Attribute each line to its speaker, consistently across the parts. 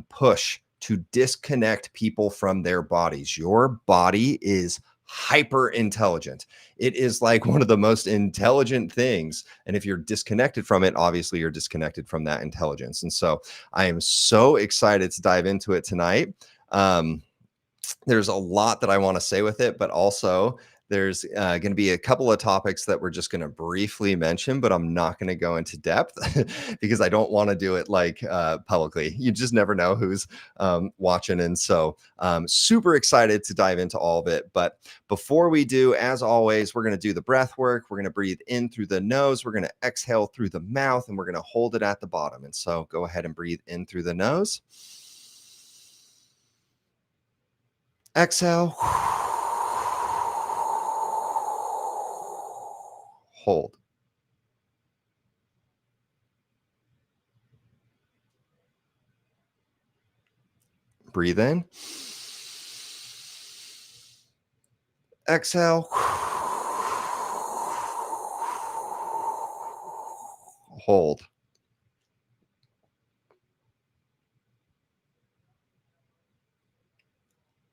Speaker 1: push to disconnect people from their bodies. Your body is hyper intelligent. It is like one of the most intelligent things. And if you're disconnected from it, obviously you're disconnected from that intelligence. And so I am so excited to dive into it tonight. There's a lot that I want to say with it, but also there's going to be a couple of topics that we're just going to briefly mention, but I'm not going to go into depth because I don't want to do it like publicly. You just never know who's watching. And so super excited to dive into all of it. But before we do, as always, we're going to do the breath work. We're going to breathe in through the nose. We're going to exhale through the mouth, and we're going to hold it at the bottom. And so go ahead and breathe in through the nose. Exhale. Hold. Breathe in. Exhale. Hold.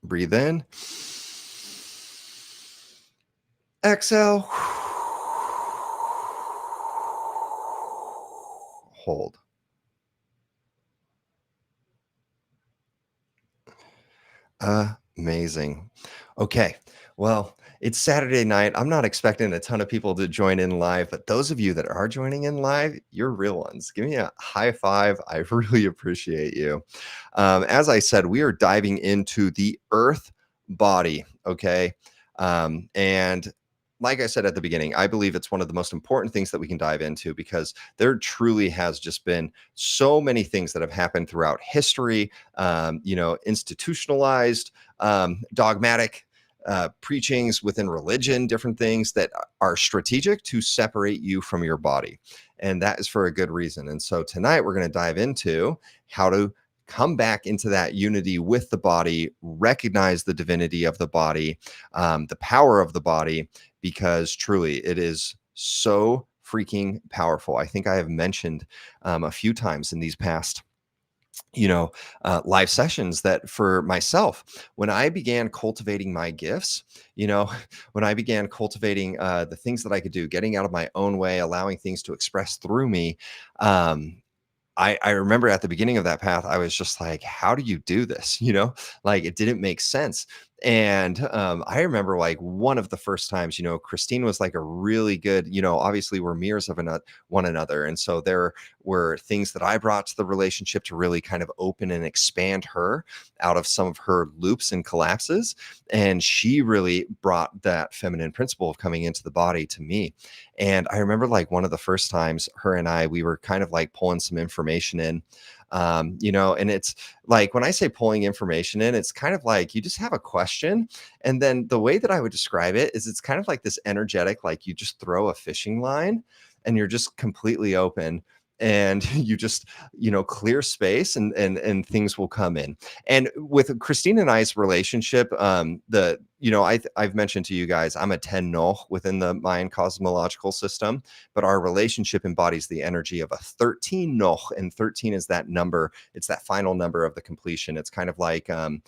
Speaker 1: Breathe in. Exhale. Hold. Amazing. Okay. Well, it's Saturday night. I'm not expecting a ton of people to join in live, but those of you that are joining in live, you're real ones. Give me a high five. I really appreciate you. As I said, we are diving into the earth body. Okay. And like I said at the beginning, I believe it's one of the most important things that we can dive into because there truly has just been so many things that have happened throughout history, institutionalized, dogmatic preachings within religion, different things that are strategic to separate you from your body. And that is for a good reason. And so tonight we're going to dive into how to come back into that unity with the body, recognize the divinity of the body, the power of the body, because truly it is so freaking powerful. I think I have mentioned a few times in these past live sessions that for myself, when I began cultivating my gifts, when I began cultivating the things that I could do, getting out of my own way, allowing things to express through me, I remember at the beginning of that path, I was just like, how do you do this? Like it didn't make sense. And I remember like one of the first times, Christine was like a really good, obviously we're mirrors of one another. And so there were things that I brought to the relationship to really kind of open and expand her out of some of her loops and collapses. And she really brought that feminine principle of coming into the body to me. And I remember like one of the first times her and we were kind of like pulling some information in, and it's like, when I say pulling information in, it's kind of like you just have a question. And then the way that I would describe it is it's kind of like this energetic, like you just throw a fishing line and you're just completely open and you just, clear space and things will come in. And with Christine and I's relationship, I've mentioned to you guys, I'm a 10 Noh within the Mayan cosmological system, but our relationship embodies the energy of a 13 Noh, and 13 is that number. It's that final number of the completion. It's kind of like, 4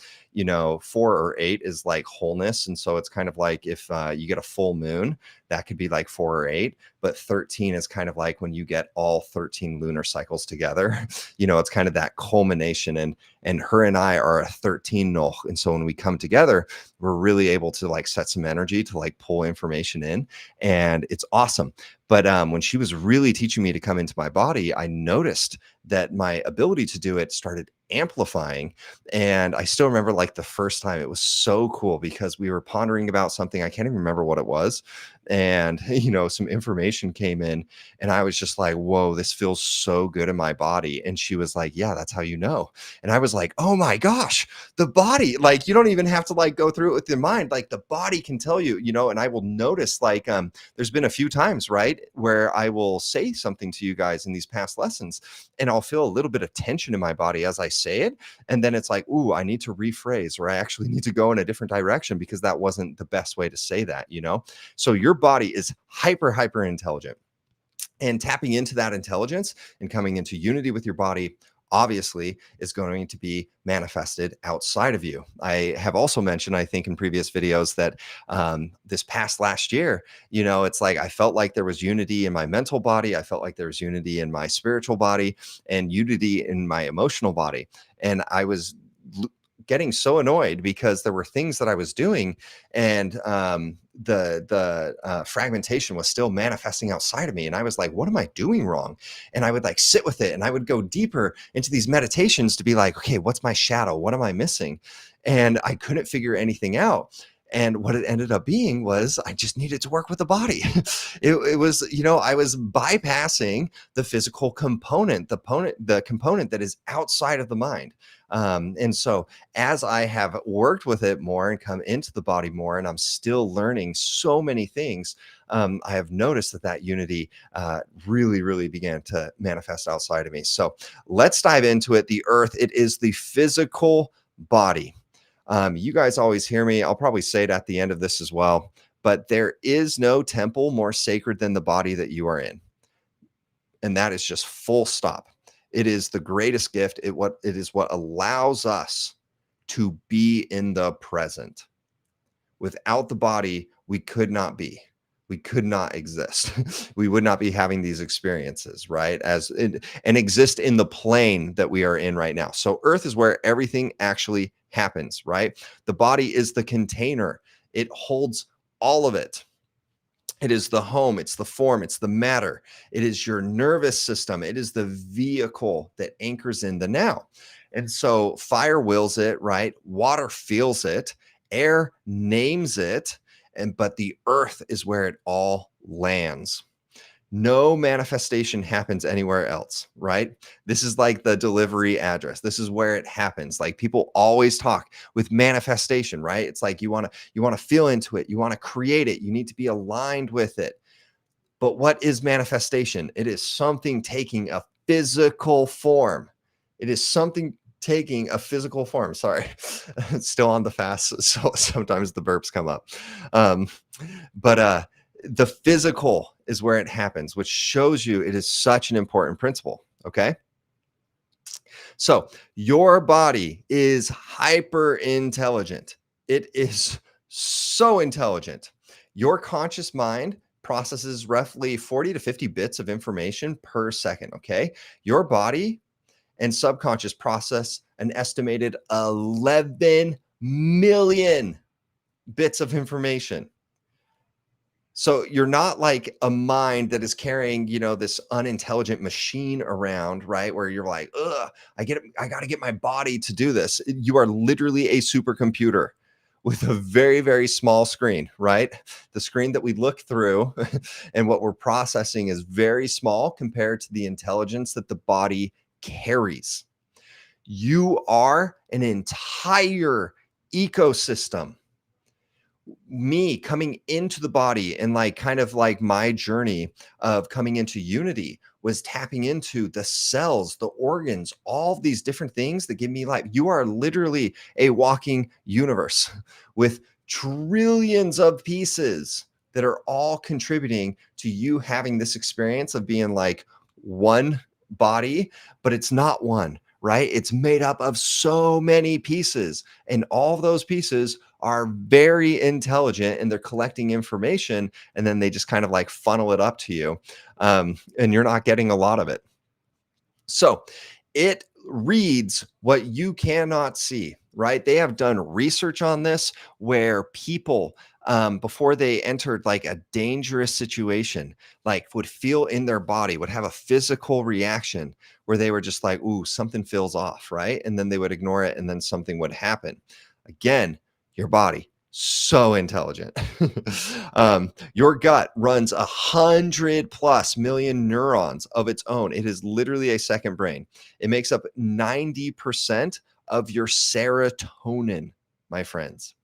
Speaker 1: or 8 is like wholeness. And so it's kind of like if you get a full moon, that could be like 4 or 8, but 13 is kind of like when you get all 13 lunar cycles together, it's kind of that culmination, and her and I are a 13 Noh. And so when we come together, we're really able to like set some energy to like pull information in, and it's awesome. But when she was really teaching me to come into my body, I noticed that my ability to do it started amplifying. And I still remember like the first time, it was so cool because we were pondering about something. I can't even remember what it was. And, some information came in and I was just like, whoa, this feels so good in my body. And she was like, yeah, that's how you know. And I was like, oh my gosh, the body, like, you don't even have to like go through it with your mind. Like the body can tell you, and I will notice like, there's been a few times, right, where I will say something to you guys in these past lessons and I'll feel a little bit of tension in my body as I say it. And then it's like, ooh, I need to rephrase, or I actually need to go in a different direction because that wasn't the best way to say that, So your body is hyper intelligent, and tapping into that intelligence and coming into unity with your body obviously is going to be manifested outside of you. I have also mentioned, I think in previous videos, that this past last year, it's like I felt like there was unity in my mental body. I felt like there was unity in my spiritual body and unity in my emotional body. And I was getting so annoyed because there were things that I was doing, and the fragmentation was still manifesting outside of me. And I was like, what am I doing wrong? And I would like sit with it, and I would go deeper into these meditations to be like, okay, what's my shadow? What am I missing? And I couldn't figure anything out. And what it ended up being was I just needed to work with the body. It was, I was bypassing the physical component, the component that is outside of the mind. And so as I have worked with it more and come into the body more, and I'm still learning so many things, I have noticed that unity really, really began to manifest outside of me. So let's dive into it. The earth, it is the physical body. You guys always hear me. I'll probably say it at the end of this as well, but there is no temple more sacred than the body that you are in. And that is just full stop. It is the greatest gift. It is what allows us to be in the present. Without the body, we could not be. We could not exist. We would not be having these experiences, right? And exist in the plane that we are in right now. So Earth is where everything actually happens, right? The body is the container. It holds all of it. It is the home, it's the form, it's the matter. It is your nervous system. It is the vehicle that anchors in the now. And so fire wills it, right? Water feels it, air names it, but the earth is where it all lands. No manifestation happens anywhere else, right? This is like the delivery address. This is where it happens. Like people always talk with manifestation, right? It's like you want to feel into it, you want to create it, you need to be aligned with it. But what is manifestation? It is something taking a physical form. It is something taking a physical form. Sorry, it's still on the fast, so sometimes the burps come up. But the physical is where it happens, which shows you it is such an important principle. Okay. So your body is hyper intelligent. It is so intelligent. Your conscious mind processes roughly 40 to 50 bits of information per second. Okay. Your body and subconscious process an estimated 11 million bits of information. So you're not like a mind that is carrying, this unintelligent machine around, right? Where you're like, ugh, I got to get my body to do this. You are literally a supercomputer with a very, very small screen, right? The screen that we look through and what we're processing is very small compared to the intelligence that the body carries. You are an entire ecosystem. Me coming into the body and like kind of like my journey of coming into unity was tapping into the cells, the organs, all of these different things that give me life. You are literally a walking universe with trillions of pieces that are all contributing to you having this experience of being like one body, but it's not one, right? It's made up of so many pieces, and all of those pieces are very intelligent, and they're collecting information, and then they just kind of like funnel it up to you, and you're not getting a lot of it. So it reads what you cannot see, right? They have done research on this where people, before they entered like a dangerous situation, like would feel in their body, would have a physical reaction where they were just like, ooh, something feels off, right? And then they would ignore it, and then something would happen. Again, your body, so intelligent. Your gut runs 100+ million neurons of its own. It is literally a second brain. It makes up 90% of your serotonin, my friends.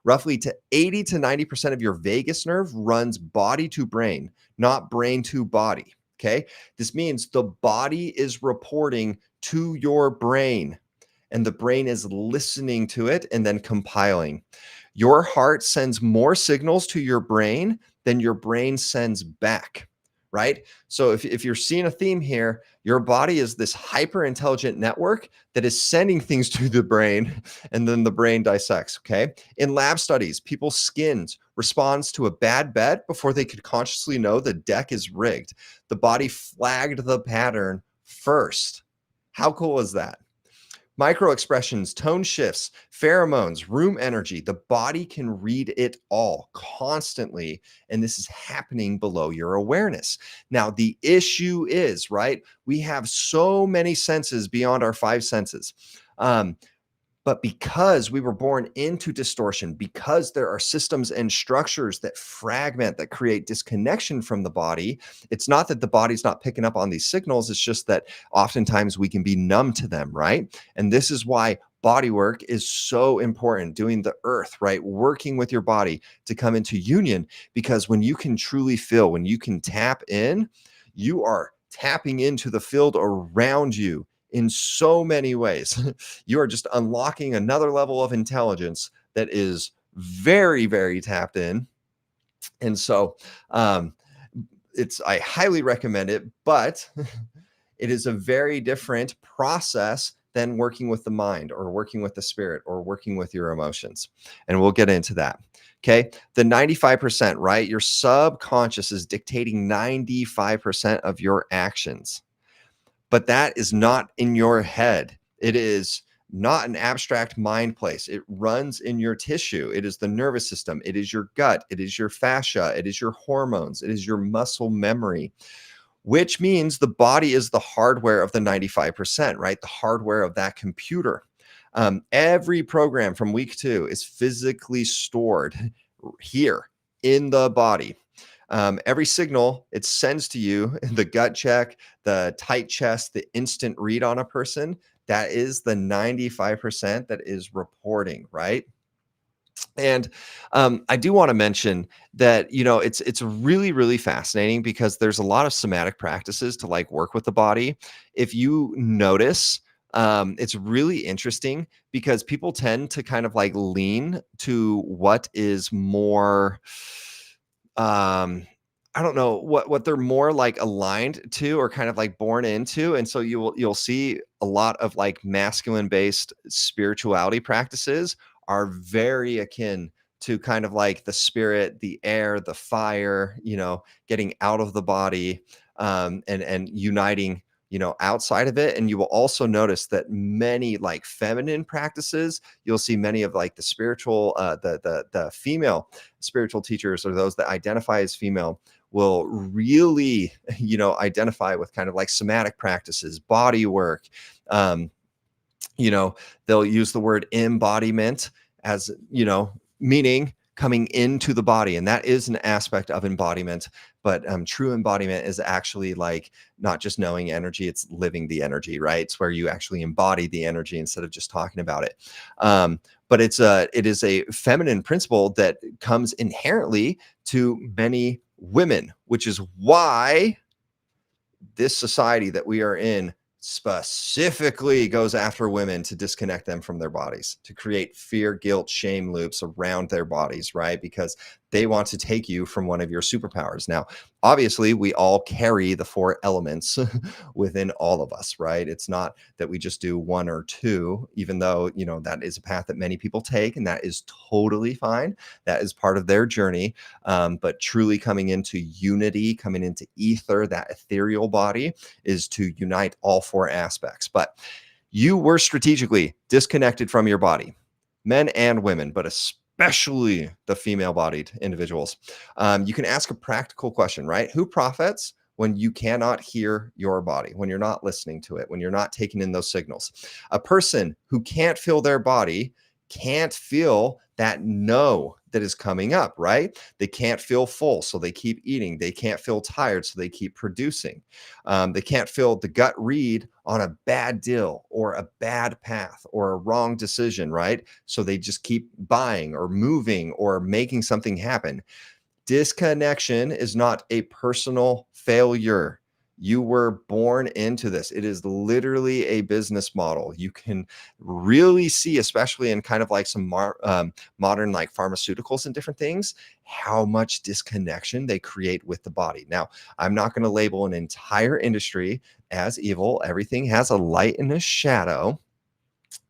Speaker 1: Roughly to 80 to 90% of your vagus nerve runs body to brain, not brain to body. Okay. This means the body is reporting to your brain, and the brain is listening to it and then compiling. Your heart sends more signals to your brain than your brain sends back, right? So if you're seeing a theme here, your body is this hyper intelligent network that is sending things to the brain, and then the brain dissects. Okay. In lab studies, people's skins responds to a bad bet before they could consciously know the deck is rigged. The body flagged the pattern first. How cool is that? Micro expressions, tone shifts, pheromones, room energy. The body can read it all constantly. And this is happening below your awareness. Now, the issue is, right? We have so many senses beyond our five senses. But because we were born into distortion, because there are systems and structures that fragment, that create disconnection from the body, it's not that the body's not picking up on these signals. It's just that oftentimes we can be numb to them, right? And this is why body work is so important, doing the earth, right? Working with your body to come into union, because when you can truly feel, when you can tap in, you are tapping into the field around you in so many ways. You are just unlocking another level of intelligence that is very, very tapped in. And so um, I highly recommend it, but it is a very different process than working with the mind or working with the spirit or working with your emotions. And we'll get into that. Okay. The 95%, right? Your subconscious is dictating 95% of your actions. But that is not in your head. It is not an abstract mind place. It runs in your tissue. It is the nervous system. It is your gut. It is your fascia. It is your hormones. It is your muscle memory, which means the body is the hardware of the 95%, right? The hardware of that computer. Every program from week 2 is physically stored here in the body. Every signal it sends to you, the gut check, the tight chest, the instant read on a person, that is the 95% that is reporting, right? And I do want to mention that it's really really fascinating because there's a lot of somatic practices to like work with the body. If you notice, it's really interesting because people tend to kind of like lean to what is more um I don't know what they're more like aligned to or kind of like born into. And so you'll see a lot of like masculine based spirituality practices are very akin to kind of like the spirit, the air, the fire, getting out of the body, and uniting, outside of it. And you will also notice that many like feminine practices, you'll see many of like the spiritual, the female spiritual teachers or those that identify as female will really, identify with kind of like somatic practices, body work. Um, you know, they'll use the word embodiment as, meaning coming into the body. And that is an aspect of embodiment. But true embodiment is actually like not just knowing energy, it's living the energy, right? It's where you actually embody the energy instead of just talking about it. But it is a feminine principle that comes inherently to many women, which is why this society that we are in specifically goes after women to disconnect them from their bodies, to create fear, guilt, shame loops around their bodies, right? Because they want to take you from one of your superpowers. Now, obviously, we all carry the 4 elements within all of us, right? It's not that we just do 1 or 2, even though, that is a path that many people take, and that is totally fine. That is part of their journey. But truly coming into unity, coming into ether, that ethereal body, is to unite all 4 aspects. But you were strategically disconnected from your body, men and women, but especially the female bodied individuals. You can ask a practical question, right? Who profits when you cannot hear your body, when you're not listening to it, when you're not taking in those signals? A person who can't feel their body can't feel that no that is coming up, right? They can't feel full, so they keep eating. They can't feel tired, so they keep producing. They can't feel the gut read on a bad deal or a bad path or a wrong decision, right? So they just keep buying or moving or making something happen. Disconnection is not a personal failure. You were born into this. It is literally a business model. You can really see, especially in kind of like some modern like pharmaceuticals and different things, how much disconnection they create with the body. Now, I'm not going to label an entire industry as evil. Everything has a light and a shadow.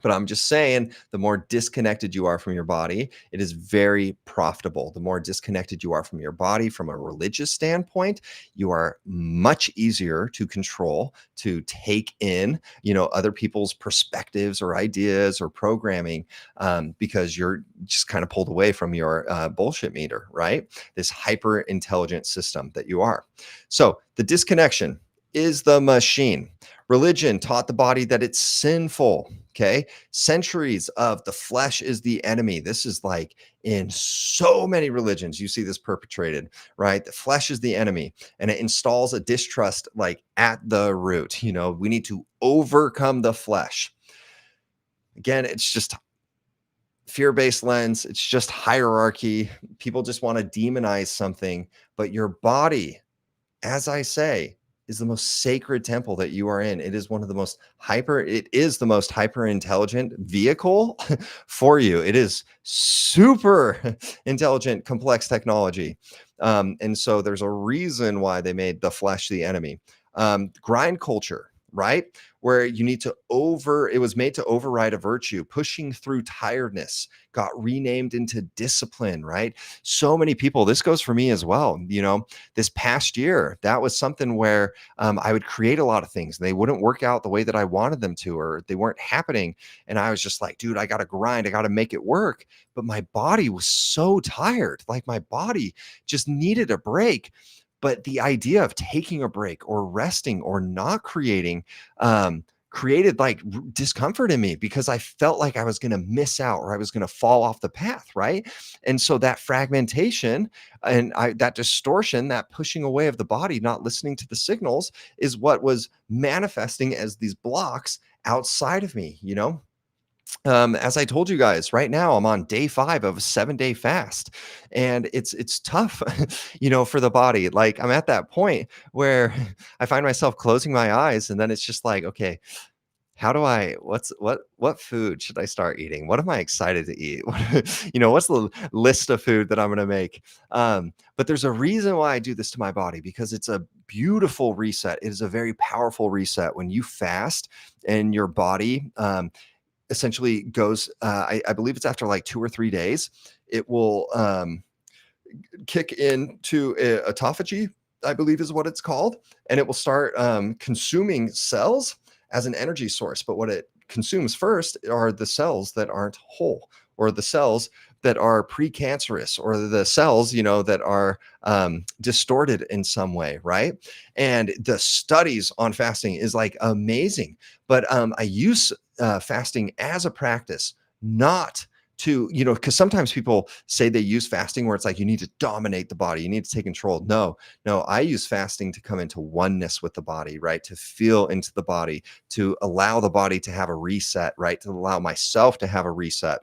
Speaker 1: But I'm just saying, the more disconnected you are from your body, it is very profitable. The more disconnected you are from your body from a religious standpoint, you are much easier to control, to take in, other people's perspectives or ideas or programming, because you're just kind of pulled away from your bullshit meter, right? This hyper intelligent system that you are. So the disconnection is the machine. Religion taught the body that it's sinful. Okay. Centuries of the flesh is the enemy. This is like in so many religions, you see this perpetrated, right? The flesh is the enemy, and it installs a distrust like at the root. We need to overcome the flesh. Again, it's just fear-based lens. It's just hierarchy. People just want to demonize something, but your body, as I say, is the most sacred temple that you are in. It is the most hyper intelligent vehicle for you. It is super intelligent, complex technology. And so there's a reason why they made the flesh the enemy. Grind culture, right? Where it was made to override a virtue, pushing through tiredness, got renamed into discipline, right? So many people, this goes for me as well. This past year, that was something where I would create a lot of things. And they wouldn't work out the way that I wanted them to, or they weren't happening. And I was just like, dude, I got to grind. I got to make it work. But my body was so tired. Like my body just needed a break. But the idea of taking a break or resting or not creating, created like discomfort in me, because I felt like I was going to miss out or I was going to fall off the path. Right. And so that fragmentation and that distortion, that pushing away of the body, not listening to the signals, is what was manifesting as these blocks outside of me. As I told you guys, right now I'm on day 5 of a 7-day fast, and it's tough, for the body. Like I'm at that point where I find myself closing my eyes, and then it's just like, okay, how do I what food should I start eating? What am I excited to eat? What's the list of food that I'm going to make? But there's a reason why I do this to my body, because it's a beautiful reset. It is a very powerful reset when you fast and your body essentially goes, I believe it's after like 2 or 3 days, it will kick into autophagy, I believe is what it's called, and it will start consuming cells as an energy source. But what it consumes first are the cells that aren't whole, or the cells that are precancerous, or the cells, that are distorted in some way, right? And the studies on fasting is like amazing. But I use fasting as a practice, not to, because sometimes people say they use fasting where it's like you need to dominate the body, you need to take control. No, I use fasting to come into oneness with the body, right? To feel into the body, to allow the body to have a reset, right? To allow myself to have a reset.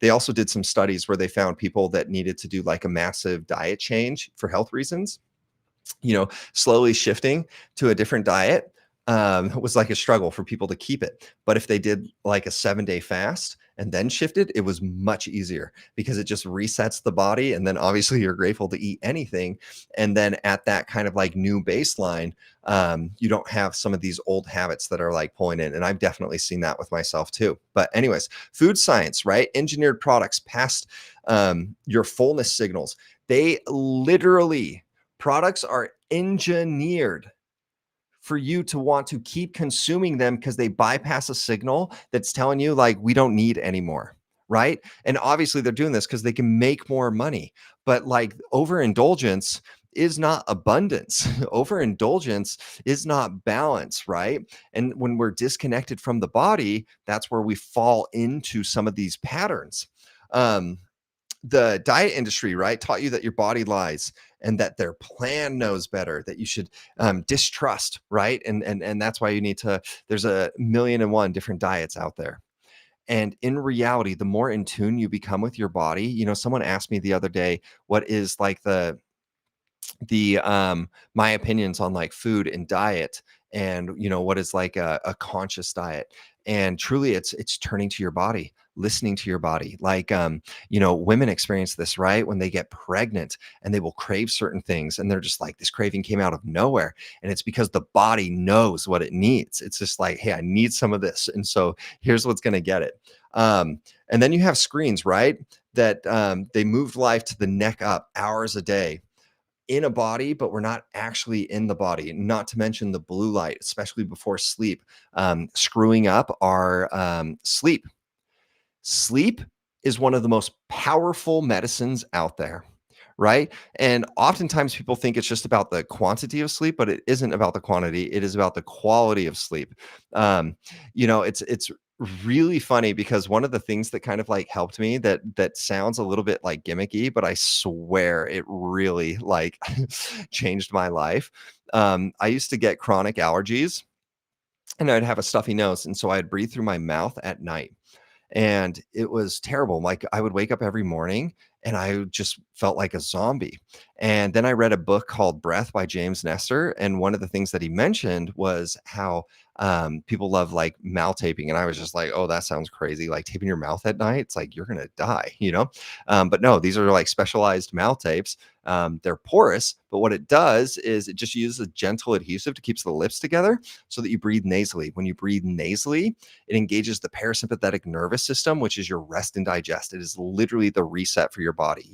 Speaker 1: They also did some studies where they found people that needed to do like a massive diet change for health reasons. Slowly shifting to a different diet was like a struggle for people to keep it. But if they did like a 7-day fast and then shifted, it was much easier, because it just resets the body. And then obviously you're grateful to eat anything. And then at that kind of like new baseline, you don't have some of these old habits that are like pulling in. And I've definitely seen that with myself too. But anyways, food science, right? Engineered products past your fullness signals. They literally, products are engineered for you to want to keep consuming them, because they bypass a signal that's telling you like we don't need anymore, right? And obviously they're doing this because they can make more money. But like overindulgence is not abundance. Overindulgence is not balance, right? And when we're disconnected from the body, that's where we fall into some of these patterns. um the diet industry, right, taught you that your body lies, and that their plan knows better, that you should distrust, right? And that's why you need to, there's a million and one different diets out there. And in reality, the more in tune you become with your body, someone asked me the other day, what is like my opinions on like food and diet, and what is like a conscious diet. And truly it's turning to your body, listening to your body. Like women experience this, right? When they get pregnant and they will crave certain things, and they're just like, this craving came out of nowhere, and it's because the body knows what it needs. It's just like, hey, I need some of this, and so here's what's going to get it. And then you have screens, right, that they moved life to the neck up, hours a day in a body, but we're not actually in the body. Not to mention the blue light, especially before sleep, screwing up our sleep. Sleep is one of the most powerful medicines out there, right? And oftentimes people think it's just about the quantity of sleep, but it isn't about the quantity. It is about the quality of sleep. Um, it's really funny because one of the things that kind of like helped me, that sounds a little bit like gimmicky, but I swear it really like changed my life. I used to get chronic allergies, and I'd have a stuffy nose, and so I'd breathe through my mouth at night, and it was terrible. Like, I would wake up every morning and I just felt like a zombie. And then I read a book called Breath by James Nestor, and one of the things that he mentioned was how people love like mouth taping, and I was just like, oh, that sounds crazy. Like taping your mouth at night, it's like you're gonna die. But no, these are like specialized mouth tapes. They're porous, but what it does is it just uses a gentle adhesive to keep the lips together so that you breathe nasally. When you breathe nasally, it engages the parasympathetic nervous system, which is your rest and digest. It is literally the reset for your body.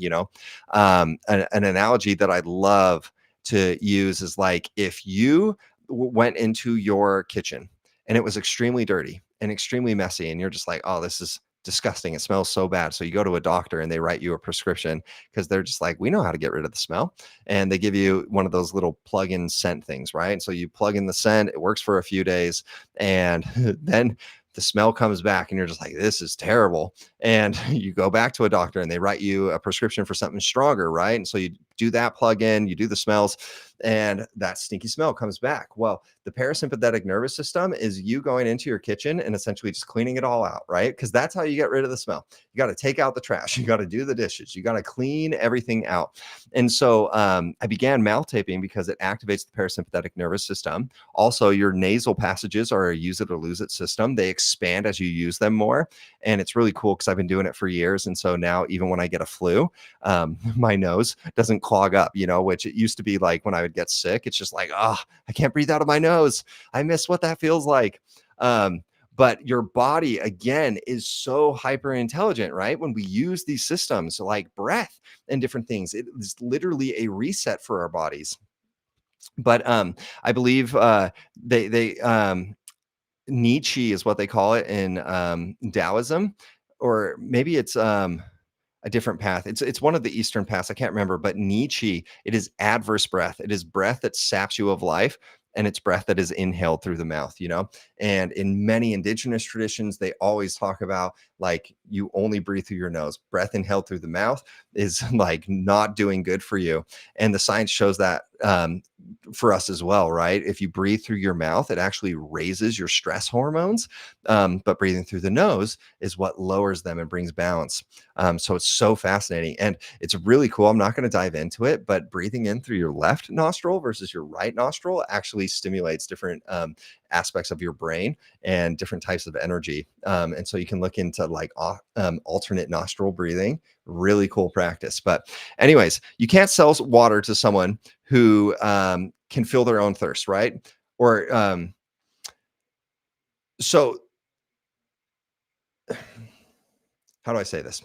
Speaker 1: An analogy that I love to use is like, if you went into your kitchen and it was extremely dirty and extremely messy, and you're just like, oh, this is disgusting. It smells so bad. So you go to a doctor and they write you a prescription because they're just like, we know how to get rid of the smell. And they give you one of those little plug-in scent things, right? So you plug in the scent, it works for a few days, and then the smell comes back and you're just like, this is terrible. And you go back to a doctor and they write you a prescription for something stronger, right? And so you do that plug in, you do the smells, and that stinky smell comes back. Well, the parasympathetic nervous system is you going into your kitchen and essentially just cleaning it all out, right? Because that's how you get rid of the smell. You got to take out the trash, you got to do the dishes, you got to clean everything out. And so I began mouth taping because it activates the parasympathetic nervous system. Also, your nasal passages are a use it or lose it system. They expand as you use them more. And it's really cool because I've been doing it for years. And so now, even when I get a flu, my nose doesn't clog up, which it used to be like when I would get sick. It's just like, oh, I can't breathe out of my nose. I miss what that feels like. But your body, again, is so hyper intelligent, right? When we use these systems like breath and different things, it is literally a reset for our bodies. But I believe Nietzsche is what they call it in Taoism, or maybe it's a different path. It's one of the Eastern paths. I can't remember, but Nietzsche, it is adverse breath. It is breath that saps you of life, and it's breath that is inhaled through the mouth. And in many indigenous traditions, they always talk about like, you only breathe through your nose. Breath inhaled through the mouth is like not doing good for you. And the science shows that for us as well, right? If you breathe through your mouth, it actually raises your stress hormones. But breathing through the nose is what lowers them and brings balance. So it's so fascinating, and it's really cool. I'm not going to dive into it, but breathing in through your left nostril versus your right nostril actually stimulates different aspects of your brain and different types of energy. And so you can look into like alternate nostril breathing. Really cool practice. But anyways, you can't sell water to someone who can feel their own thirst, right? Or so how do I say this?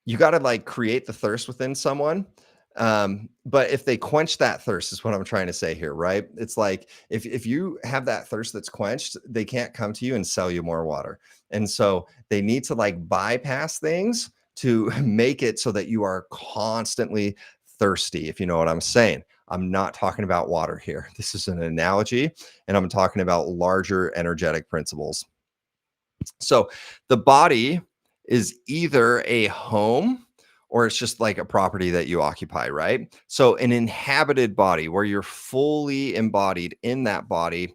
Speaker 1: You got to like create the thirst within someone. But if they quench that thirst, is what I'm trying to say here, right? It's like, if you have that thirst that's quenched, they can't come to you and sell you more water. And so they need to like bypass things to make it so that you are constantly thirsty, if you know what I'm saying. I'm not talking about water here. This is an analogy, and I'm talking about larger energetic principles. So the body is either a home or it's just like a property that you occupy, right? So an inhabited body where you're fully embodied in that body,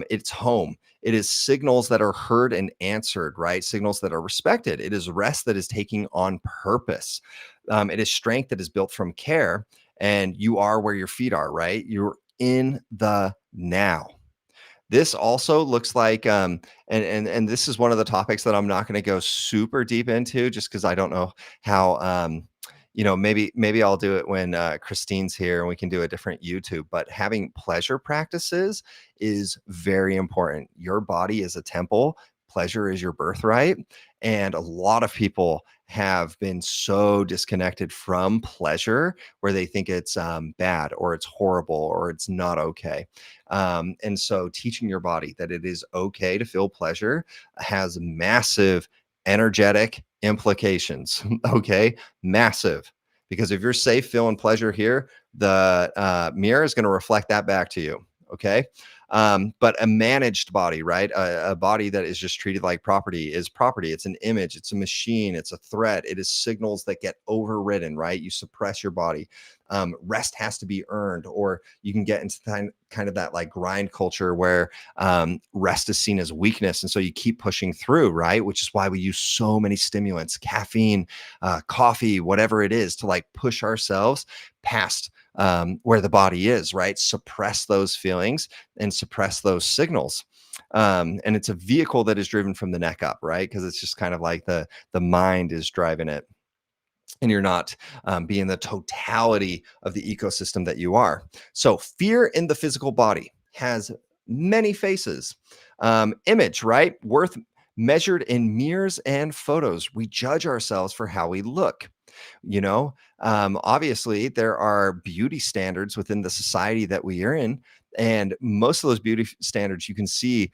Speaker 1: it's home. It is signals that are heard and answered, right? Signals that are respected. It is rest that is taking on purpose. It is strength that is built from care. and you are where your feet are, right? You're in the now. This also looks like, and this is one of the topics that I'm not going to go super deep into, just because I don't know how, maybe I'll do it when Christine's here and we can do a different YouTube. But having pleasure practices is very important. Your body is a temple. Pleasure is your birthright. And a lot of people have been so disconnected from pleasure where they think it's bad or it's horrible or it's not okay. And so teaching your body that it is okay to feel pleasure has massive energetic implications. Okay. Massive. Because if you're safe feeling pleasure here, the mirror is going to reflect that back to you. Okay. But a managed body, right? A body that is just treated like property is property. It's an image, it's a machine, it's a threat. It is signals that get overridden, right? You suppress your body. Rest has to be earned, or you can get into kind of that like grind culture where rest is seen as weakness. And so you keep pushing through, right? Which is why we use so many stimulants, caffeine, coffee, whatever it is, to like push ourselves past where the body is, right? Suppress those feelings and suppress those signals. And it's a vehicle that is driven from the neck up, right? Because it's just kind of like the mind is driving it, and you're not being the totality of the ecosystem that you are. So fear in the physical body has many faces. Image, right? Worth measured in mirrors and photos. We judge ourselves for how we look. Obviously there are beauty standards within the society that we are in, and most of those beauty standards you can see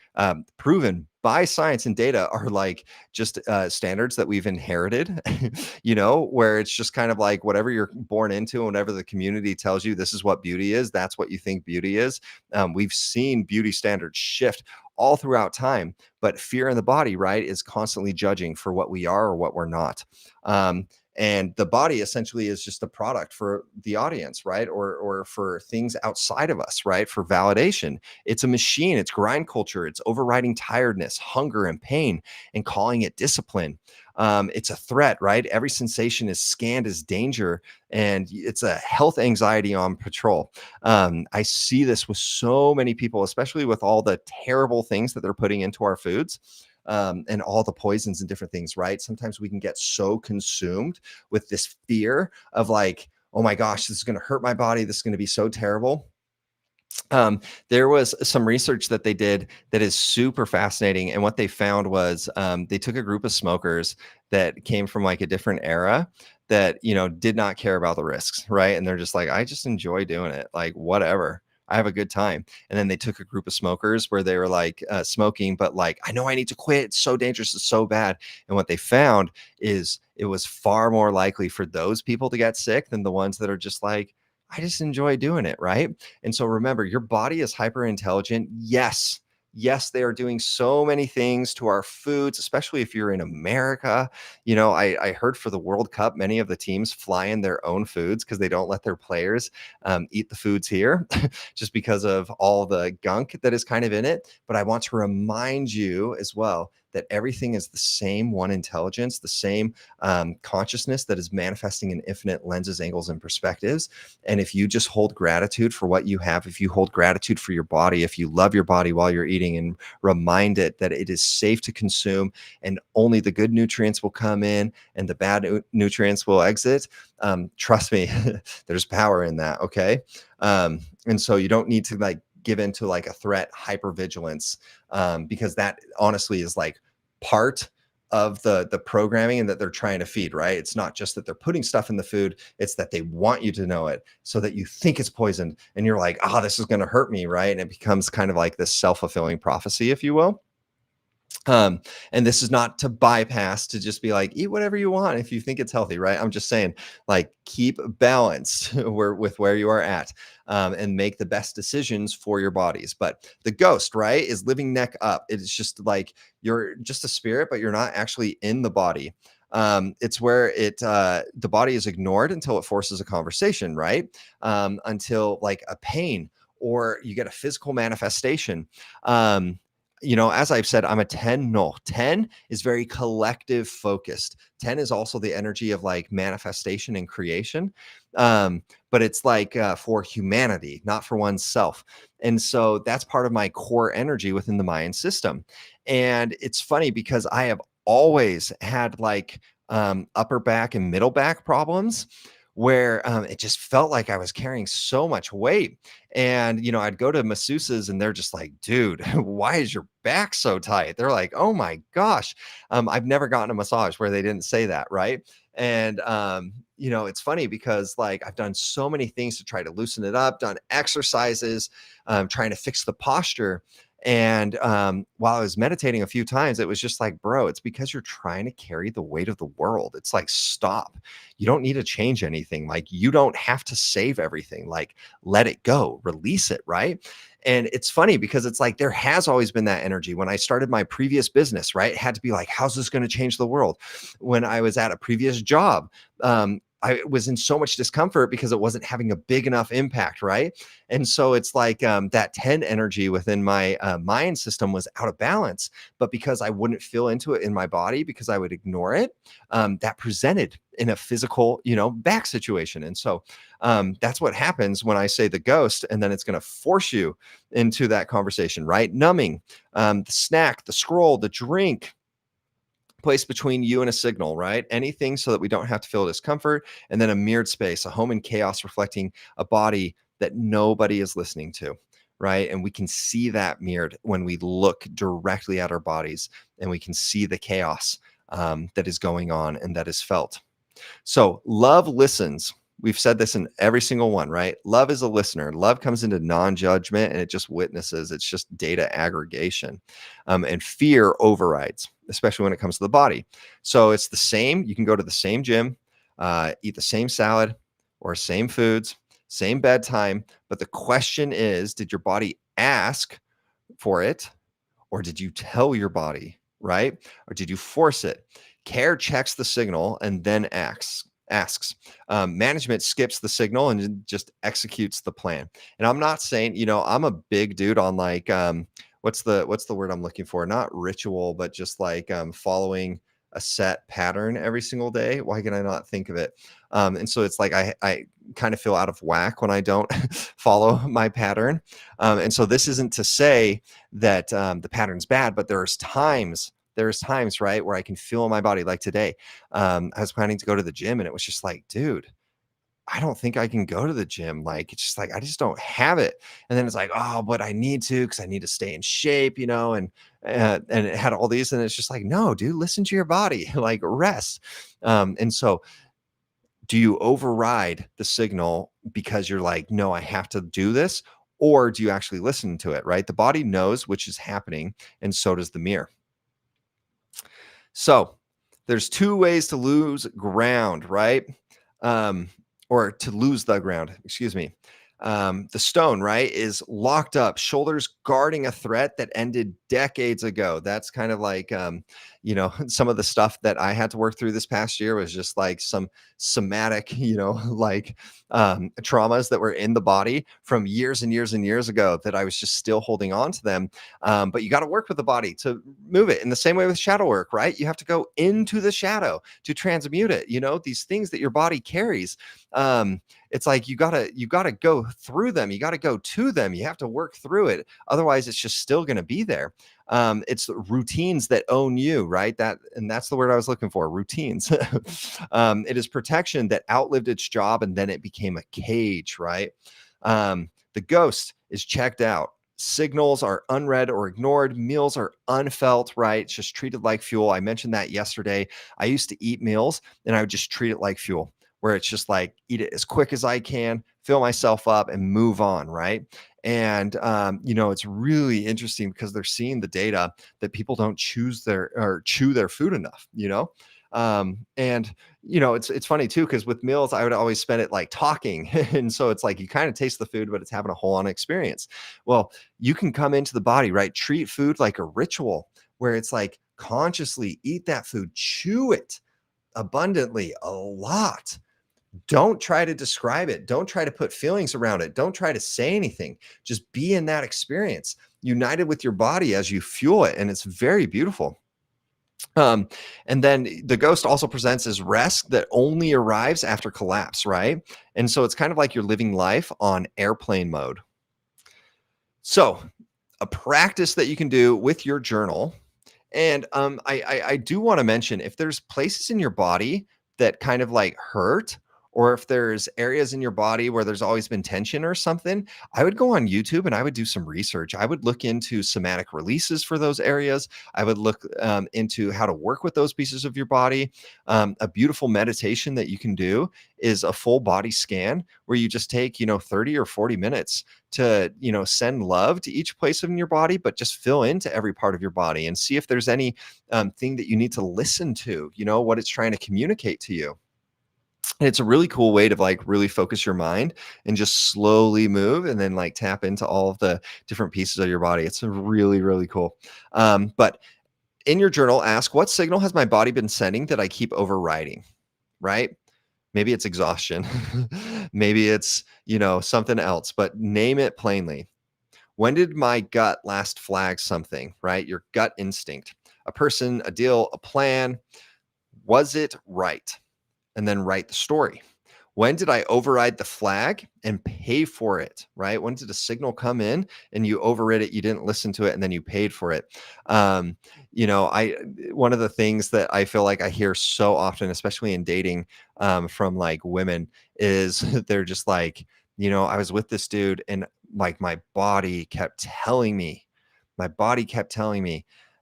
Speaker 1: proven by science and data are like just standards that we've inherited. Where it's just kind of like whatever you're born into and whatever the community tells you this is what beauty is, that's what you think beauty is. We've seen beauty standards shift all throughout time, but fear in the body, right, is constantly judging for what we are or what we're not. And the body essentially is just a product for the audience, right? Or for things outside of us, right? For validation. It's a machine. It's grind culture. It's overriding tiredness, hunger, and pain, and calling it discipline. It's a threat, right? Every sensation is scanned as danger, and it's a health anxiety on patrol. I see this with so many people, especially with all the terrible things that they're putting into our foods. And all the poisons and different things, right? Sometimes we can get so consumed with this fear of like, oh my gosh, this is going to hurt my body. This is going to be so terrible. There was some research that they did that is super fascinating. And what they found was they took a group of smokers that came from like a different era that, did not care about the risks, right? And they're just like, I just enjoy doing it. Like, whatever. I have a good time. And then they took a group of smokers where they were like smoking, but like, I know I need to quit. It's so dangerous. It's so bad. And what they found is it was far more likely for those people to get sick than the ones that are just like, I just enjoy doing it. Right. And so remember, your body is hyper intelligent. Yes. Yes, they are doing so many things to our foods, especially if you're in America. I heard for the World Cup, many of the teams fly in their own foods because they don't let their players eat the foods here just because of all the gunk that is kind of in it. But I want to remind you as well that everything is the same one intelligence, the same consciousness that is manifesting in infinite lenses, angles, and perspectives. And if you just hold gratitude for what you have, if you hold gratitude for your body, if you love your body while you're eating and remind it that it is safe to consume and only the good nutrients will come in and the bad nutrients will exit, trust me, there's power in that. Okay. And so you don't need to like give into like a threat hypervigilance, because that honestly is like part of the programming and that they're trying to feed, right? It's not just that they're putting stuff in the food, it's that they want you to know it so that you think it's poisoned and you're like, this is going to hurt me, right? And it becomes kind of like this self-fulfilling prophecy, if you will. And this is not to bypass, to just be like, eat whatever you want if you think it's healthy, right? I'm just saying, like, keep balanced with where you are at, and make the best decisions for your bodies. But the ghost, right, is living neck up. It's just like you're just a spirit, but you're not actually in the body. It's where the body is ignored until it forces a conversation, right? Until like a pain or you get a physical manifestation. as I've said, I'm a 10 null. 10 is very collective focused. 10 is also the energy of like manifestation and creation. Um, but it's like for humanity, not for oneself. And so that's part of my core energy within the Mayan system. And it's funny because I have always had like upper back and middle back problems where it just felt like I was carrying so much weight. And, I'd go to masseuses and they're just like, dude, why is your back so tight? They're like, oh my gosh. I've never gotten a massage where they didn't say that. Right. And, it's funny because like I've done so many things to try to loosen it up, done exercises, trying to fix the posture. And while I was meditating a few times, it was just like, bro, it's because you're trying to carry the weight of the world. It's like, stop. You don't need to change anything. Like, you don't have to save everything. Like, let it go, release it. Right. And it's funny because it's like there has always been that energy. When I started my previous business, right, it had to be like, how's this going to change the world? When I was at a previous job, I was in so much discomfort because it wasn't having a big enough impact, right? And so it's like that 10 energy within my mind system was out of balance. But because I wouldn't feel into it in my body, because I would ignore it, that presented in a physical, back situation. And so that's what happens when I say the ghost, and then it's going to force you into that conversation, right? Numbing, the snack, the scroll, the drink, place between you and a signal, right? Anything so that we don't have to feel discomfort. And then a mirrored space, a home in chaos reflecting a body that nobody is listening to, right? And we can see that mirrored when we look directly at our bodies and we can see the chaos that is going on and that is felt. So love listens. We've said this in every single one, right? Love is a listener. Love comes into non-judgment and it just witnesses. It's just data aggregation. And fear overrides, especially when it comes to the body. So it's the same. You can go to the same gym, eat the same salad or same foods, same bedtime. But the question is, did your body ask for it? Or did you tell your body, right? Or did you force it? Care checks the signal and then asks. Management skips the signal and just executes the plan. And I'm not saying, I'm a big dude on like what's the word I'm looking for? Not ritual, but just like following a set pattern every single day. Why can I not think of it? And so it's like I kind of feel out of whack when I don't follow my pattern. And so this isn't to say that the pattern's bad, but there's times, right, where I can feel in my body. Like today, I was planning to go to the gym and it was just like, dude, I don't think I can go to the gym. Like, it's just like, I just don't have it. And then it's like, oh, but I need to, because I need to stay in shape, and it had all these, and it's just like, no, dude, listen to your body, like rest. And so do you override the signal because you're like, no, I have to do this? Or do you actually listen to it, right? The body knows which is happening, and so does the mirror. So there's two ways to lose ground, right? Um, or to lose the ground, excuse me. The stone, right, is locked up, shoulders guarding a threat that ended decades ago. That's kind of like, some of the stuff that I had to work through this past year was just like some somatic, like traumas that were in the body from years and years and years ago that I was just still holding on to them. But you got to work with the body to move it in the same way with shadow work, right? You have to go into the shadow to transmute it. These things that your body carries. It's like you gotta go through them. You got to go to them. You have to work through it. Otherwise, it's just still going to be there. It's routines that own you, right? That's the word I was looking for. Routines. It is protection that outlived its job and then it became a cage, right? The ghost is checked out. Signals are unread or ignored. Meals are unfelt, right? It's just treated like fuel. I mentioned that yesterday. I used to eat meals and I would just treat it like fuel, where it's just like eat it as quick as I can, fill myself up and move on, right? And it's really interesting because they're seeing the data that people don't chew their food enough, and it's funny too, because with meals I would always spend it like talking. And so it's like you kind of taste the food, but it's having a whole on experience. Well, you can come into the body, right? Treat food like a ritual where it's like consciously eat that food, chew it abundantly, a lot, Don't try to describe it. Don't try to put feelings around it. Don't try to say anything. Just be in that experience, united with your body as you fuel it. And it's very beautiful. Um, and then the ghost also presents as rest that only arrives after collapse, right? And so it's kind of like you're living life on airplane mode. So, a practice that you can do with your journal. And I do want to mention, if there's places in your body that kind of like hurt, or if there's areas in your body where there's always been tension or something, I would go on YouTube and I would do some research. I would look into somatic releases for those areas. I would look into how to work with those pieces of your body. A beautiful meditation that you can do is a full body scan where you just take, 30 or 40 minutes to, send love to each place in your body, but just fill into every part of your body and see if there's any thing that you need to listen to, what it's trying to communicate to you. And it's a really cool way to like really focus your mind and just slowly move and then like tap into all of the different pieces of your body. It's a really, really cool. But in your journal, ask, what signal has my body been sending that I keep overriding? Right? Maybe it's exhaustion. Maybe it's, something else, but name it plainly. When did my gut last flag something, right? Your gut instinct, a person, a deal, a plan. Was it right? And then write the story. When did I override the flag and pay for it? Right? When did a signal come in and you overrid it, you didn't listen to it, and then you paid for it? Um, I one of the things that I feel like I hear so often, especially in dating, from like women, is they're just like, I was with this dude, and like my body kept telling me,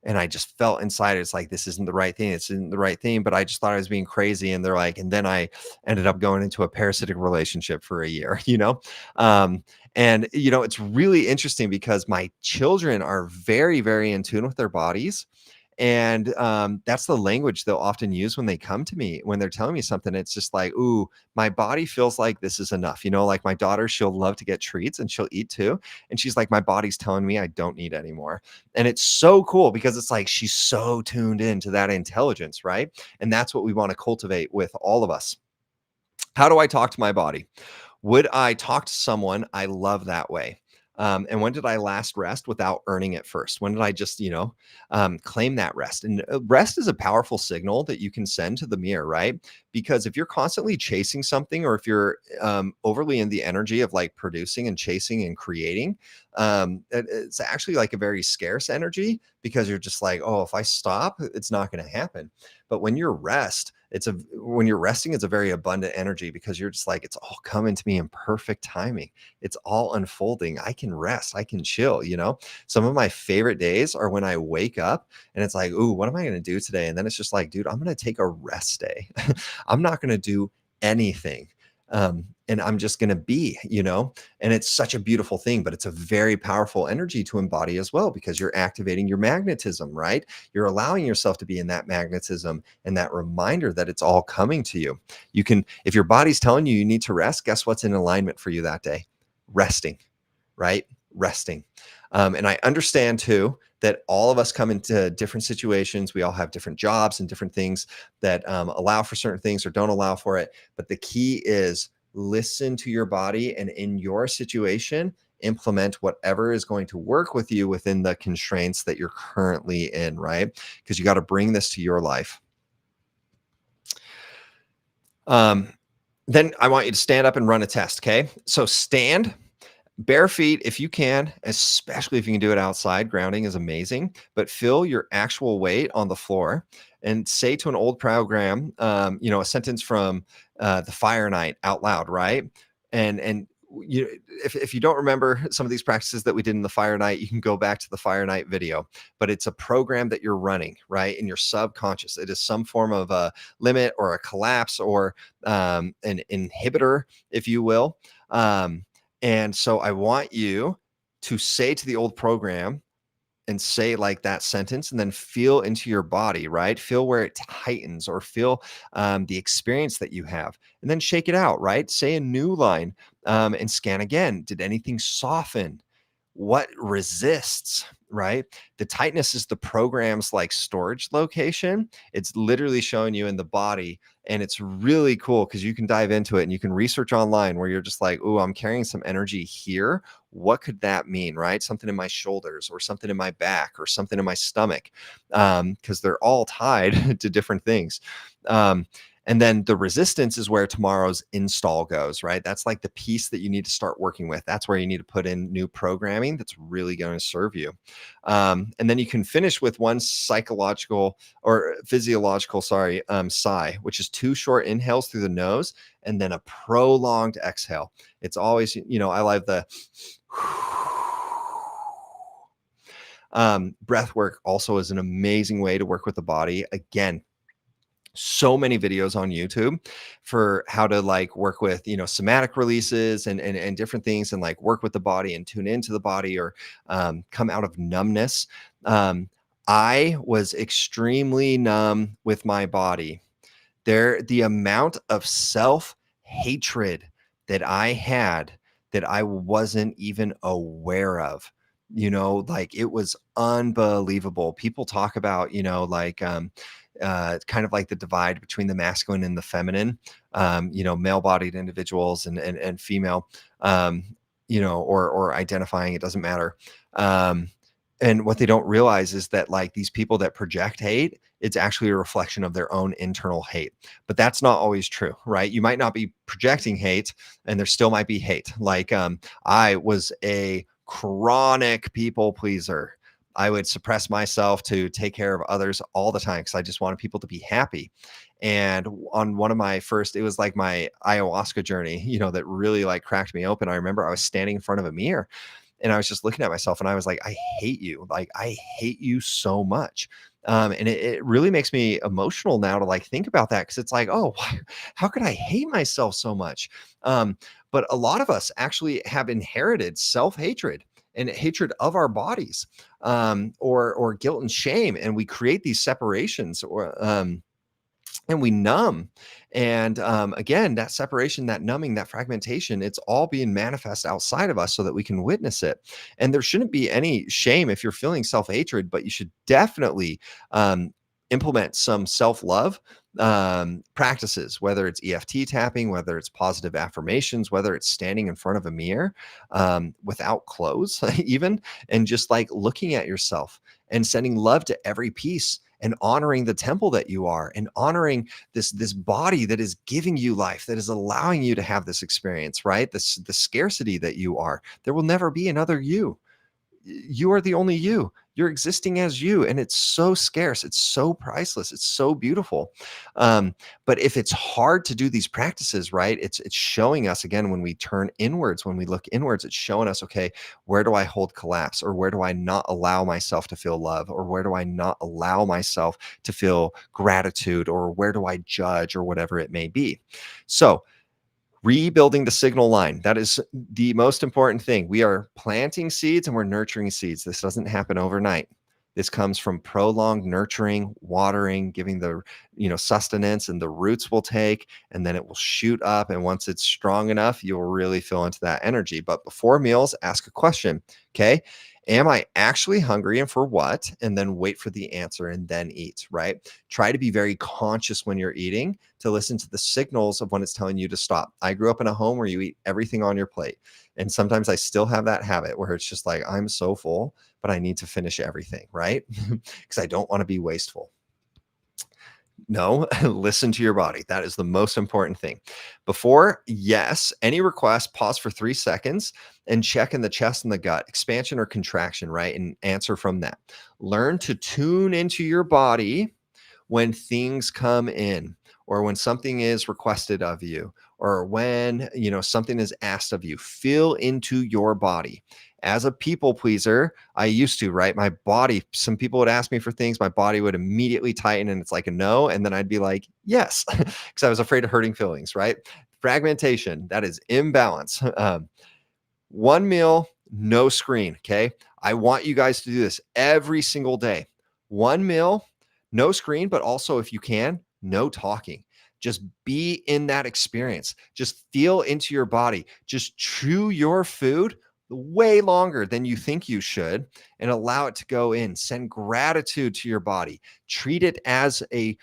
Speaker 1: and I just felt inside, it's like, this isn't the right thing. This isn't the right thing. But I just thought I was being crazy. And they're like, and then I ended up going into a parasitic relationship for a year, it's really interesting because my children are very, very in tune with their bodies. And that's the language they'll often use when they come to me, when they're telling me something. It's just like, ooh, my body feels like this is enough. Like my daughter, she'll love to get treats and she'll eat too. And she's like, my body's telling me I don't need anymore. And it's so cool because it's like she's so tuned into that intelligence, right? And that's what we want to cultivate with all of us. How do I talk to my body? Would I talk to someone I love that way? And when did I last rest without earning it first? When did I just, claim that rest? And rest is a powerful signal that you can send to the mirror, right? Because if you're constantly chasing something, or if you're overly in the energy of like producing and chasing and creating, it's actually like a very scarce energy, because you're just like, oh, if I stop, it's not going to happen. But when you're resting, it's a very abundant energy, because you're just like, it's all coming to me in perfect timing. It's all unfolding. I can rest. I can chill. Some of my favorite days are when I wake up and it's like, ooh, what am I going to do today? And then it's just like, dude, I'm going to take a rest day. I'm not going to do anything. And I'm just going to be. And it's such a beautiful thing, but it's a very powerful energy to embody as well, because you're activating your magnetism, right? You're allowing yourself to be in that magnetism and that reminder that it's all coming to you. You can, if your body's telling you need to rest, guess what's in alignment for you that day? Resting, right? Resting. And I understand too that all of us come into different situations. We all have different jobs and different things that allow for certain things or don't allow for it. But the key is listen to your body, and in your situation, implement whatever is going to work with you within the constraints that you're currently in, right? Because you got to bring this to your life. Then I want you to stand up and run a test. Okay. So stand bare feet if you can, especially if you can do it outside. Grounding is amazing, but feel your actual weight on the floor and say to an old program, a sentence from the Fire Night out loud, right? And if you don't remember some of these practices that we did in the Fire Night, you can go back to the Fire Night video. But it's a program that you're running, right, in your subconscious. It is some form of a limit or a collapse or an inhibitor, if you will. And so I want you to say to the old program and say like that sentence, and then feel into your body, right? Feel where it tightens, or feel the experience that you have, and then shake it out, right? Say a new line and scan again. Did anything soften? what resists, right? The tightness is the program's like storage location. It's literally showing you in the body. And it's really cool because you can dive into it and you can research online where you're just like, oh, I'm carrying some energy here. What could that mean, right? Something in my shoulders or something in my back or something in my stomach, because they're all tied to different things. Um, and then the resistance is where tomorrow's install goes, right? That's like the piece that you need to start working with. That's where you need to put in new programming that's really going to serve you. And then you can finish with one psychological or physiological, sorry, sigh, which is 2 short inhales through the nose and then a prolonged exhale. It's always, I like the breath work also is an amazing way to work with the body. Again, so many videos on YouTube for how to like work with, somatic releases and different things and like work with the body and tune into the body or come out of numbness. I was extremely numb with my body. The amount of self-hatred that I had that I wasn't even aware of, like it was unbelievable. People talk about, like kind of like the divide between the masculine and the feminine, male-bodied individuals and female, or identifying, it doesn't matter. And what they don't realize is that like these people that project hate, it's actually a reflection of their own internal hate. But that's not always true, right? You might not be projecting hate and there still might be hate. Like I was a chronic people pleaser. I would suppress myself to take care of others all the time because I just wanted people to be happy. And on one of my first, it was like my ayahuasca journey, that really like cracked me open. I remember I was standing in front of a mirror and I was just looking at myself and I was like, I hate you. Like, I hate you so much. And it really makes me emotional now to like think about that because it's like, oh, how could I hate myself so much? But a lot of us actually have inherited self-hatred and hatred of our bodies, or guilt and shame, and we create these separations and we numb. And again, that separation, that numbing, that fragmentation, it's all being manifest outside of us so that we can witness it. And there shouldn't be any shame if you're feeling self-hatred, but you should definitely implement some self-love practices, whether it's EFT tapping, whether it's positive affirmations, whether it's standing in front of a mirror without clothes even, and just like looking at yourself and sending love to every piece and honoring the temple that you are and honoring this body that is giving you life, that is allowing you to have this experience, right? The scarcity that you are. There will never be another you. You are the only you. You're existing as you, and it's so scarce. It's so priceless. It's so beautiful. But if it's hard to do these practices, right? It's showing us again when we turn inwards, when we look inwards, it's showing us, okay, where do I hold collapse, or where do I not allow myself to feel love, or where do I not allow myself to feel gratitude, or where do I judge, or whatever it may be. So rebuilding the signal line. That is the most important thing. We are planting seeds and we're nurturing seeds. This doesn't happen overnight. This comes from prolonged nurturing, watering, giving the, sustenance, and the roots will take, and then it will shoot up. And once it's strong enough, you'll really feel into that energy. But before meals, ask a question. Okay. Am I actually hungry and for what? And then wait for the answer and then eat, right? Try to be very conscious when you're eating to listen to the signals of when it's telling you to stop. I grew up in a home where you eat everything on your plate. And sometimes I still have that habit where it's just like, I'm so full, but I need to finish everything, right? Because I don't want to be wasteful. No, listen to your body. That is the most important thing. Before, yes, any request, pause for 3 seconds and check in the chest and the gut, expansion or contraction, right? And answer from that. Learn to tune into your body when things come in, or when something is requested of you, or when something is asked of you. Feel into your body. As a people pleaser, I used to, right? My body, some people would ask me for things, my body would immediately tighten and it's like a no, and then I'd be like yes, because I was afraid of hurting feelings, right? Fragmentation, that is imbalance. One meal, no screen. Okay, I want you guys to do this every single day. One meal, no screen, but also if you can, no talking. Just be in that experience. Just feel into your body. Just chew your food way longer than you think you should, and allow it to go in. Send gratitude to your body. Treat it as a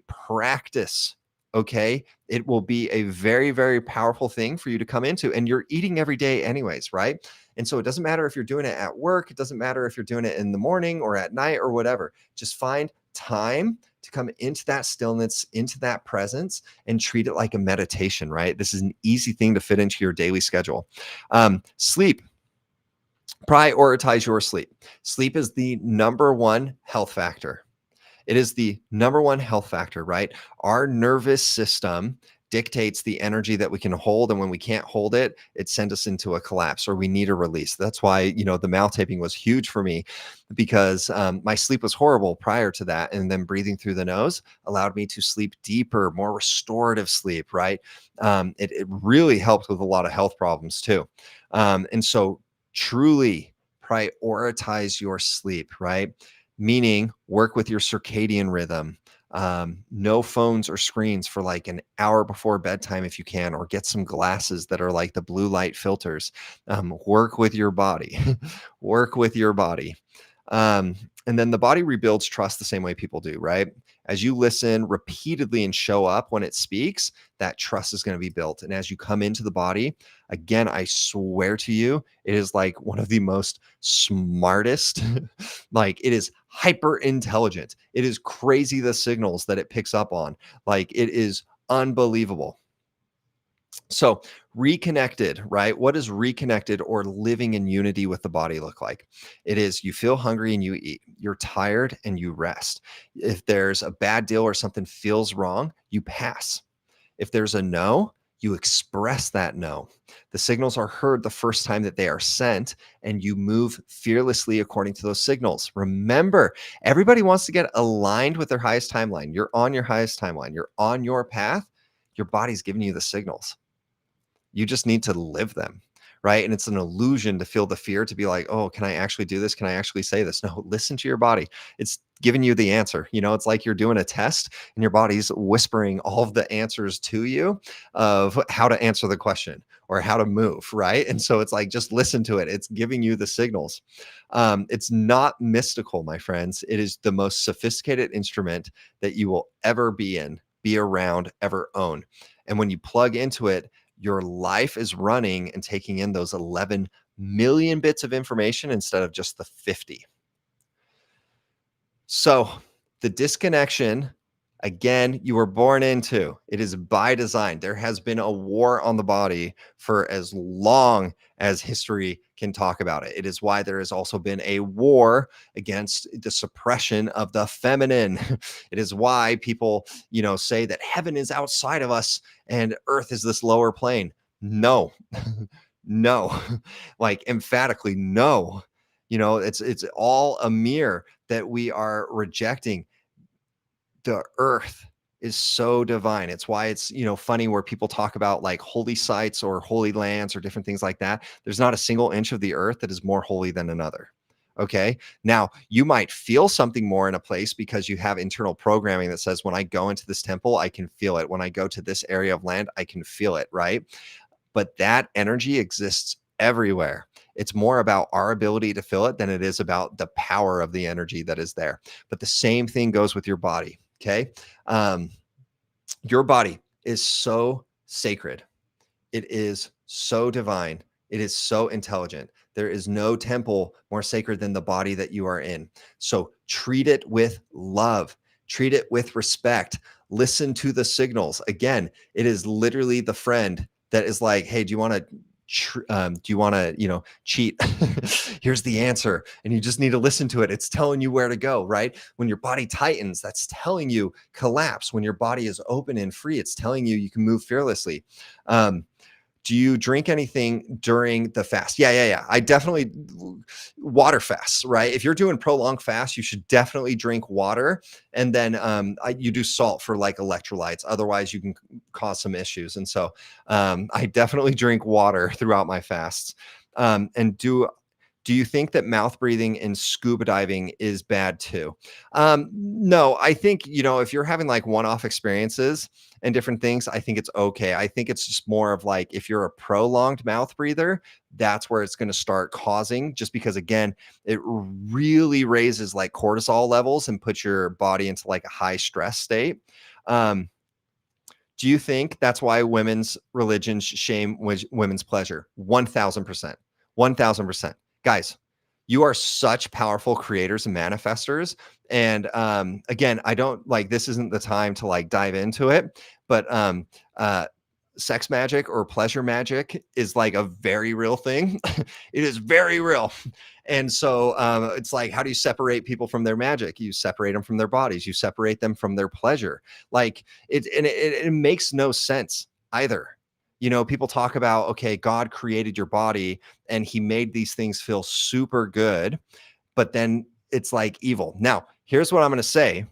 Speaker 1: practice. Okay. It will be a very, very powerful thing for you to come into. And you're eating every day, anyways, right? And so it doesn't matter if you're doing it at work, it doesn't matter if you're doing it in the morning or at night or whatever. Just find time to come into that stillness, into that presence, and treat it like a meditation, right? This is an easy thing to fit into your daily schedule. Sleep. Prioritize your sleep. Sleep is the number one health factor. It is the number one health factor, right? Our nervous system dictates the energy that we can hold. And when we can't hold it, it sends us into a collapse or we need a release. That's why, the mouth taping was huge for me because my sleep was horrible prior to that. And then breathing through the nose allowed me to sleep deeper, more restorative sleep, right? It really helped with a lot of health problems too. And so truly prioritize your sleep, right? Meaning work with your circadian rhythm. No phones or screens for like an hour before bedtime if you can, or get some glasses that are like the blue light filters. Work with your body. Work with your body. And then the body rebuilds trust the same way people do, right? As you listen repeatedly and show up when it speaks, that trust is going to be built. And as you come into the body, again, I swear to you, it is like one of the most smartest, like it is hyper intelligent. It is crazy the signals that it picks up on. Like it is unbelievable. So, reconnected, right? What does reconnected or living in unity with the body look like? It is you feel hungry and you eat. You're tired and you rest. If there's a bad deal or something feels wrong, you pass. If there's a no, you express that no. The signals are heard the first time that they are sent, and you move fearlessly according to those signals. Remember, everybody wants to get aligned with their highest timeline. You're on your highest timeline, you're on your path. Your body's giving you the signals. You just need to live them, right? And it's an illusion to feel the fear to be like, oh, can I actually do this? Can I actually say this? No, listen to your body. It's giving you the answer. It's like you're doing a test and your body's whispering all of the answers to you of how to answer the question or how to move, right? And so it's like, just listen to it. It's giving you the signals. It's not mystical, my friends. It is the most sophisticated instrument that you will ever be around, ever own. And when you plug into it, your life is running and taking in those 11 million bits of information instead of just the 50. So the disconnection, again, you were born into. It is by design. There has been a war on the body for as long as history can talk about it. It is why there has also been a war against the suppression of the feminine. It is why people, say that heaven is outside of us and earth is this lower plane. No, no, like emphatically no. It's all a mirror that we are rejecting. The earth is so divine. It's why it's, funny where people talk about like holy sites or holy lands or different things like that. There's not a single inch of the earth that is more holy than another. Okay. Now, you might feel something more in a place because you have internal programming that says, when I go into this temple, I can feel it. When I go to this area of land, I can feel it. Right. But that energy exists everywhere. It's more about our ability to feel it than it is about the power of the energy that is there. But the same thing goes with your body. Okay. Your body is so sacred. It is so divine. It is so intelligent. There is no temple more sacred than the body that you are in. So treat it with love, treat it with respect. Listen to the signals. Again, it is literally the friend that is like, hey, do you want to cheat? Here's the answer. And you just need to listen to it. It's telling you where to go, right? When your body tightens, that's telling you collapse. When your body is open and free, it's telling you you can move fearlessly. Do you drink anything during the fast? Yeah. I definitely water fasts, right? If you're doing prolonged fast, you should definitely drink water. And then you do salt for like electrolytes. Otherwise, you can cause some issues. And so I definitely drink water throughout my fasts. And do Do you think that mouth breathing and scuba diving is bad too? No, I think, if you're having like one-off experiences and different things, I think it's okay. I think it's just more of like if you're a prolonged mouth breather, that's where it's going to start causing, just because again, it really raises like cortisol levels and puts your body into like a high stress state. Um, do you think that's why women's religions shame women's pleasure? 1000%. 1000%. Guys, you are such powerful creators and manifestors. And again, I don't like this isn't the time to like dive into it, but uh, sex magic or pleasure magic is like a very real thing. It is very real. And so it's like, how do you separate people from their magic? You separate them from their bodies, you separate them from their pleasure. Like it makes no sense either. People talk about, okay, God created your body and he made these things feel super good, but then it's like evil. Now, here's what I'm going to say.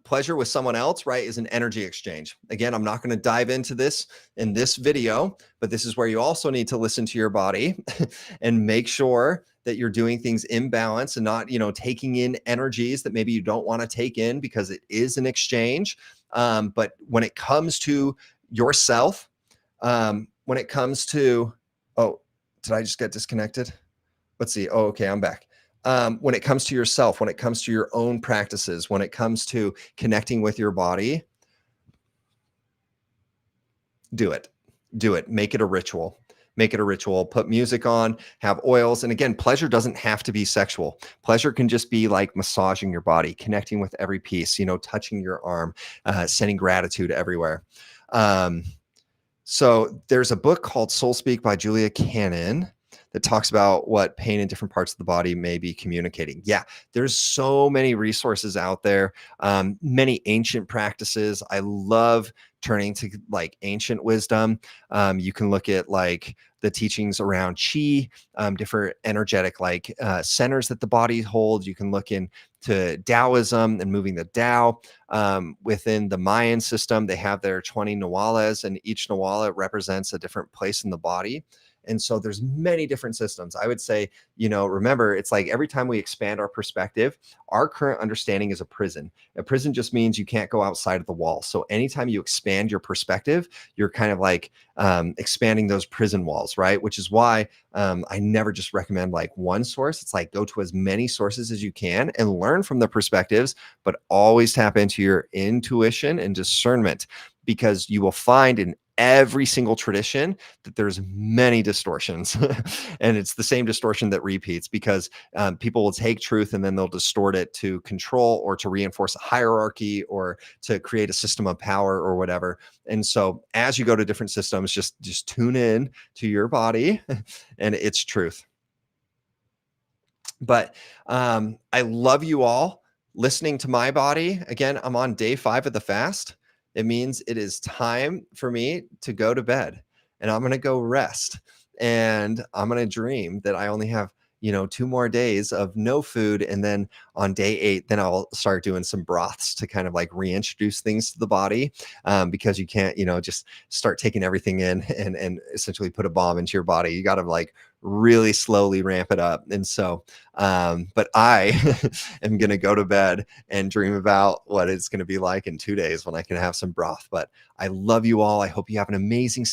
Speaker 1: Pleasure with someone else, right, is an energy exchange. Again, I'm not going to dive into this in this video, but this is where you also need to listen to your body and make sure that you're doing things in balance and not, taking in energies that maybe you don't want to take in because it is an exchange. But when it comes to yourself, when it comes to, oh, did I just get disconnected? Let's see. Oh, okay, I'm back. When it comes to yourself, when it comes to your own practices, when it comes to connecting with your body, do it. Do it. Make it a ritual. Make it a ritual. Put music on, have oils. And again, pleasure doesn't have to be sexual. Pleasure can just be like massaging your body, connecting with every piece, touching your arm, sending gratitude everywhere. So there's a book called Soul Speak by Julia Cannon that talks about what pain in different parts of the body may be communicating. Yeah, there's so many resources out there, many ancient practices. I love turning to like ancient wisdom. You can look at like the teachings around chi, different energetic like centers that the body holds. You can look into Taoism and moving the Tao. Within the Mayan system, they have their 20 nawalas, and each nawala represents a different place in the body. And so there's many different systems. I would say, remember, it's like every time we expand our perspective, our current understanding is a prison. A prison just means you can't go outside of the wall. So anytime you expand your perspective, you're kind of like expanding those prison walls, right? Which is why I never just recommend like one source. It's like go to as many sources as you can and learn from the perspectives, but always tap into your intuition and discernment, because you will find in every single tradition that there's many distortions and it's the same distortion that repeats, because people will take truth and then they'll distort it to control or to reinforce a hierarchy or to create a system of power or whatever. And so as you go to different systems, just tune in to your body and its truth. But I love you all listening to my body. Again, I'm on day 5 of the fast. It means it is time for me to go to bed, and I'm going to go rest, and I'm going to dream that I only have 2 more days of no food. And then on day 8, then I'll start doing some broths to kind of like reintroduce things to the body, because you can't, just start taking everything in and essentially put a bomb into your body. You got to like really slowly ramp it up. And so, but I am going to go to bed and dream about what it's going to be like in 2 days when I can have some broth. But I love you all. I hope you have an amazing